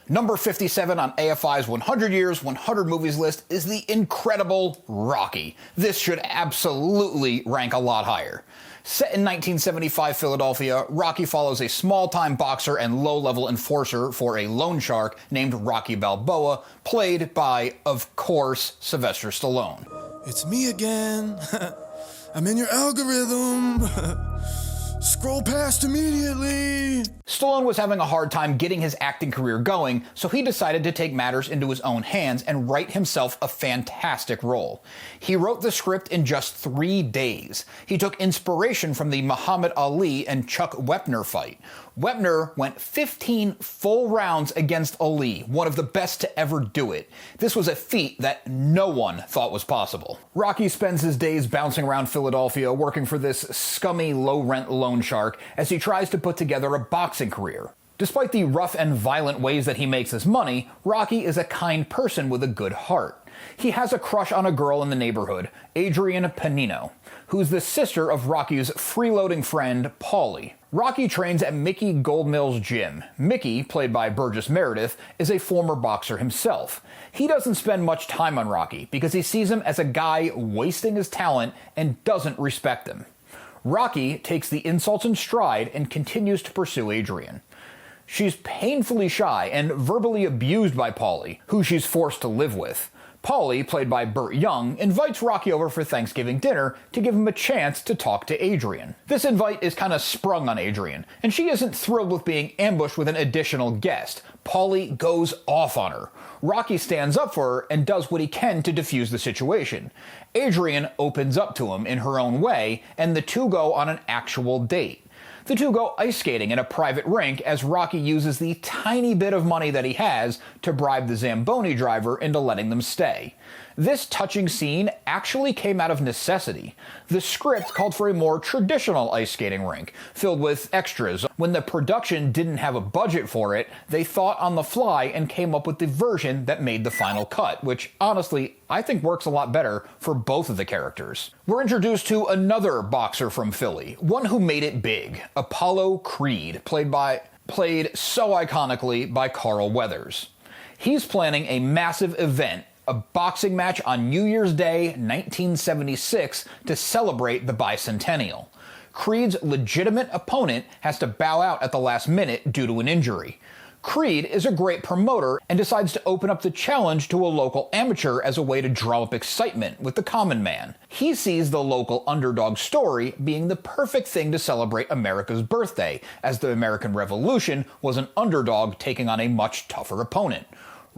Number 57 on AFI's 100 Years, 100 Movies list is the incredible Rocky. This should absolutely rank a lot higher. Set in 1975 Philadelphia, Rocky follows a small-time boxer and low-level enforcer for a loan shark named Rocky Balboa, played by, of course, Sylvester Stallone. It's me again. I'm in your algorithm. Scroll past immediately. Stallone was having a hard time getting his acting career going, so he decided to take matters into his own hands and write himself a fantastic role. He wrote the script in just 3 days. He took inspiration from the Muhammad Ali and Chuck Wepner fight. Wepner went 15 full rounds against Ali, one of the best to ever do it. This was a feat that no one thought was possible. Rocky spends his days bouncing around Philadelphia working for this scummy low-rent loan shark as he tries to put together a boxing career. Despite the rough and violent ways that he makes his money, Rocky is a kind person with a good heart. He has a crush on a girl in the neighborhood, Adrian Panino, who's the sister of Rocky's freeloading friend, Paulie. Rocky trains at Mickey Goldmill's gym. Mickey, played by Burgess Meredith, is a former boxer himself. He doesn't spend much time on Rocky because he sees him as a guy wasting his talent and doesn't respect him. Rocky takes the insults in stride and continues to pursue Adrian. She's painfully shy and verbally abused by Paulie, who she's forced to live with. Paulie, played by Burt Young, invites Rocky over for Thanksgiving dinner to give him a chance to talk to Adrian. This invite is kind of sprung on Adrian, and she isn't thrilled with being ambushed with an additional guest. Paulie goes off on her. Rocky stands up for her and does what he can to defuse the situation. Adrian opens up to him in her own way, and the two go on an actual date. The two go ice skating in a private rink as Rocky uses the tiny bit of money that he has to bribe the Zamboni driver into letting them stay. This touching scene actually came out of necessity. The script called for a more traditional ice skating rink, filled with extras. When the production didn't have a budget for it, they thought on the fly and came up with the version that made the final cut, which honestly, I think works a lot better for both of the characters. We're introduced to another boxer from Philly, one who made it big, Apollo Creed, played so iconically by Carl Weathers. He's planning a massive event, a boxing match on New Year's Day 1976 to celebrate the bicentennial. Creed's legitimate opponent has to bow out at the last minute due to an injury. Creed is a great promoter and decides to open up the challenge to a local amateur as a way to draw up excitement with the common man. He sees the local underdog story being the perfect thing to celebrate America's birthday, as the American Revolution was an underdog taking on a much tougher opponent.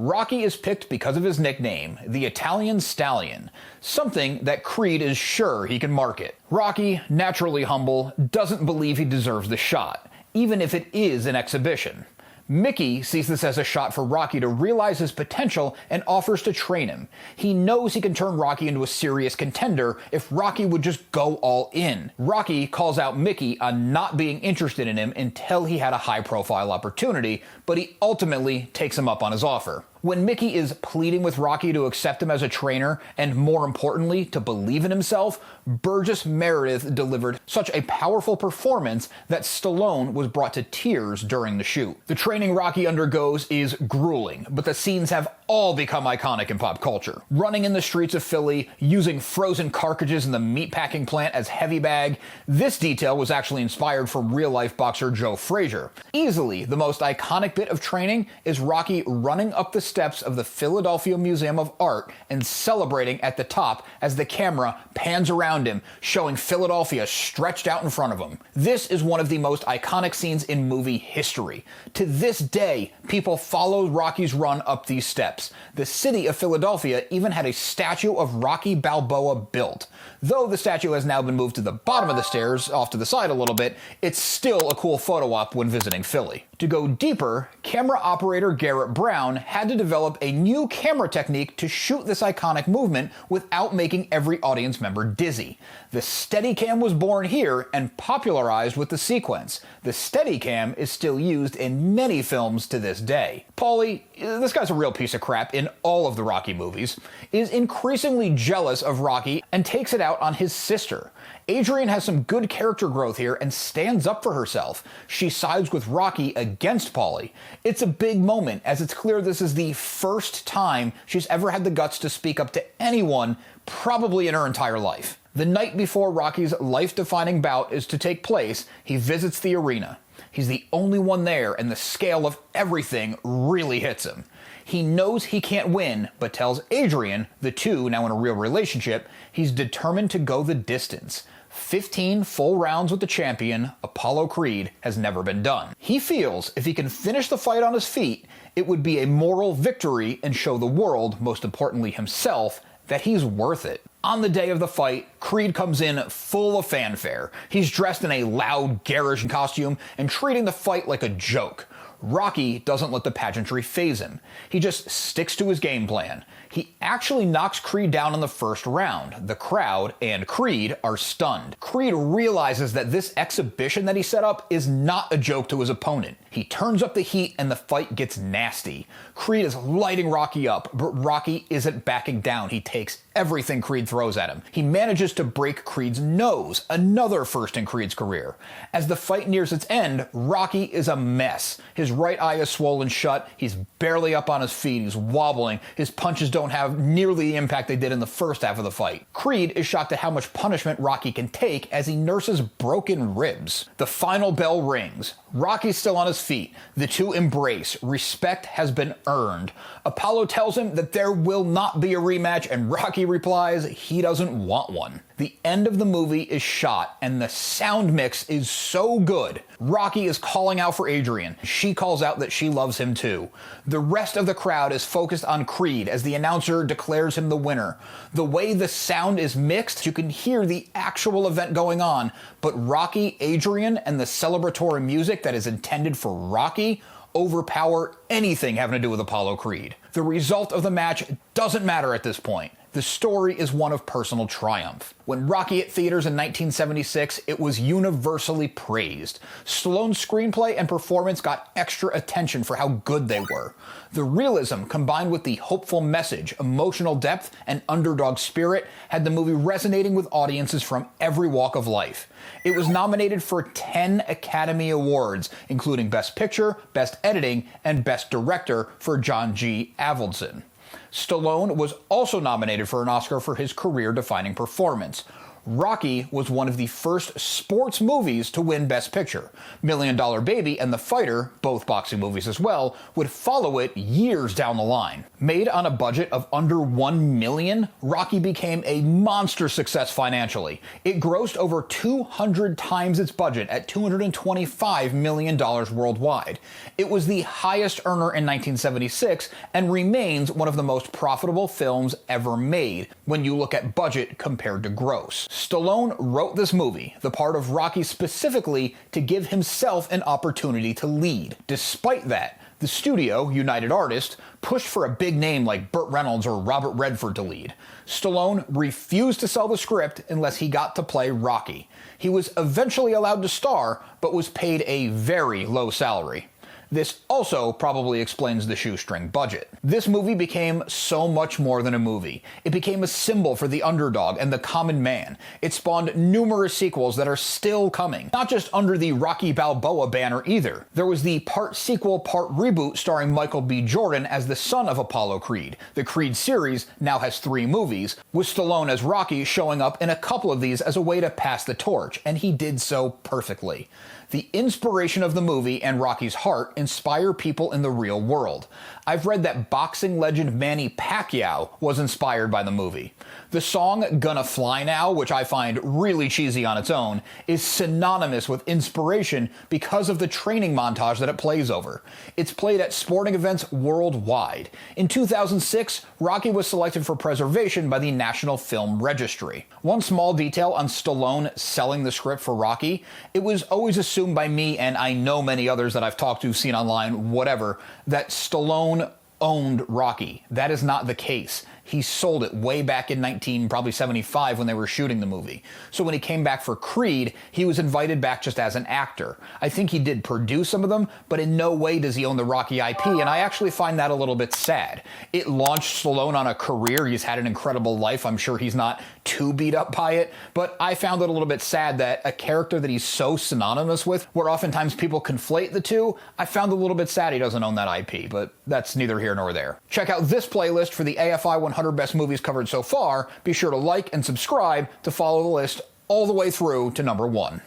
Rocky is picked because of his nickname, the Italian Stallion, something that Creed is sure he can market. Rocky, naturally humble, doesn't believe he deserves the shot, even if it is an exhibition. Mickey sees this as a shot for Rocky to realize his potential and offers to train him. He knows he can turn Rocky into a serious contender if Rocky would just go all in. Rocky calls out Mickey on not being interested in him until he had a high-profile opportunity, but he ultimately takes him up on his offer. When Mickey is pleading with Rocky to accept him as a trainer, and more importantly, to believe in himself, Burgess Meredith delivered such a powerful performance that Stallone was brought to tears during the shoot. The training Rocky undergoes is grueling, but the scenes have all become iconic in pop culture. Running in the streets of Philly, using frozen cartridges in the meatpacking plant as heavy bag, this detail was actually inspired from real-life boxer Joe Frazier. Easily, the most iconic bit of training is Rocky running up the steps of the Philadelphia Museum of Art and celebrating at the top as the camera pans around him, showing Philadelphia stretched out in front of him. This is one of the most iconic scenes in movie history. To this day, people follow Rocky's run up these steps. The city of Philadelphia even had a statue of Rocky Balboa built. Though the statue has now been moved to the bottom of the stairs, off to the side a little bit, it's still a cool photo op when visiting Philly. To go deeper, camera operator Garrett Brown had to develop a new camera technique to shoot this iconic movement without making every audience member dizzy. The Steadicam was born here and popularized with the sequence. The Steadicam is still used in many films to this day. Paulie, this guy's a real piece of crap. crap in all of the Rocky movies, is increasingly jealous of Rocky and takes it out on his sister. Adrian has some good character growth here and stands up for herself. She sides with Rocky against Paulie. It's a big moment, as it's clear this is the first time she's ever had the guts to speak up to anyone, probably in her entire life. The night before Rocky's life-defining bout is to take place, he visits the arena. He's the only one there, and the scale of everything really hits him. He knows he can't win, but tells Adrian, the two now in a real relationship, he's determined to go the distance. 15 full rounds with the champion, Apollo Creed, has never been done. He feels if he can finish the fight on his feet, it would be a moral victory and show the world, most importantly himself, that he's worth it. On the day of the fight, Creed comes in full of fanfare. He's dressed in a loud, garish costume and treating the fight like a joke. Rocky doesn't let the pageantry faze him. He just sticks to his game plan. He actually knocks Creed down in the first round. The crowd and Creed are stunned. Creed realizes that this exhibition that he set up is not a joke to his opponent. He turns up the heat and the fight gets nasty. Creed is lighting Rocky up, but Rocky isn't backing down. He takes everything Creed throws at him. He manages to break Creed's nose, another first in Creed's career. As the fight nears its end, Rocky is a mess. His right eye is swollen shut, he's barely up on his feet, he's wobbling, his punches don't have nearly the impact they did in the first half of the fight. Creed is shocked at how much punishment Rocky can take as he nurses broken ribs. The final bell rings. Rocky's still on his feet. The two embrace. Respect has been earned. Apollo tells him that there will not be a rematch, and Rocky replies he doesn't want one. The end of the movie is shot, and the sound mix is so good. Rocky is calling out for Adrian. She calls out that she loves him too. The rest of the crowd is focused on Creed as the announcer declares him the winner. The way the sound is mixed, you can hear the actual event going on, but Rocky, Adrian, and the celebratory music that is intended for Rocky overpower anything having to do with Apollo Creed. The result of the match doesn't matter at this point. The story is one of personal triumph. When Rocky hit theaters in 1976, it was universally praised. Stallone's screenplay and performance got extra attention for how good they were. The realism, combined with the hopeful message, emotional depth, and underdog spirit, had the movie resonating with audiences from every walk of life. It was nominated for 10 Academy Awards, including Best Picture, Best Editing, and Best Director for John G. Avildsen. Stallone was also nominated for an Oscar for his career-defining performance. Rocky was one of the first sports movies to win Best Picture. $1 Million Baby and The Fighter, both boxing movies as well, would follow it years down the line. Made on a budget of under $1 million, Rocky became a monster success financially. It grossed over 200 times its budget at $225 million worldwide. It was the highest earner in 1976 and remains one of the most profitable films ever made when you look at budget compared to gross. Stallone wrote this movie, the part of Rocky specifically, to give himself an opportunity to lead. Despite that, the studio, United Artists, pushed for a big name like Burt Reynolds or Robert Redford to lead. Stallone refused to sell the script unless he got to play Rocky. He was eventually allowed to star, but was paid a very low salary. This also probably explains the shoestring budget. This movie became so much more than a movie. It became a symbol for the underdog and the common man. It spawned numerous sequels that are still coming, not just under the Rocky Balboa banner either. There was the part sequel, part reboot starring Michael B. Jordan as the son of Apollo Creed. The Creed series now has 3 movies, with Stallone as Rocky showing up in a couple of these as a way to pass the torch, and he did so perfectly. The inspiration of the movie and Rocky's heart inspire people in the real world. I've read that boxing legend Manny Pacquiao was inspired by the movie. The song Gonna Fly Now, which I find really cheesy on its own, is synonymous with inspiration because of the training montage that it plays over. It's played at sporting events worldwide. In 2006, Rocky was selected for preservation by the National Film Registry. One small detail on Stallone selling the script for Rocky, it was always assumed by me, and I know many others that I've talked to, seen online, whatever, that Stallone owned Rocky. That is not the case. He sold it way back in probably 75 when they were shooting the movie. So when he came back for Creed, he was invited back just as an actor. I think he did produce some of them, but in no way does he own the Rocky IP, and I actually find that a little bit sad. It launched Stallone on a career. He's had an incredible life. I'm sure he's not too beat up by it, but I found it a little bit sad that a character that he's so synonymous with, where oftentimes people conflate the two, I found a little bit sad he doesn't own that IP, but that's neither here nor there. Check out this playlist for the AFI 100 best movies covered so far. Be sure to like and subscribe to follow the list all the way through to number 1.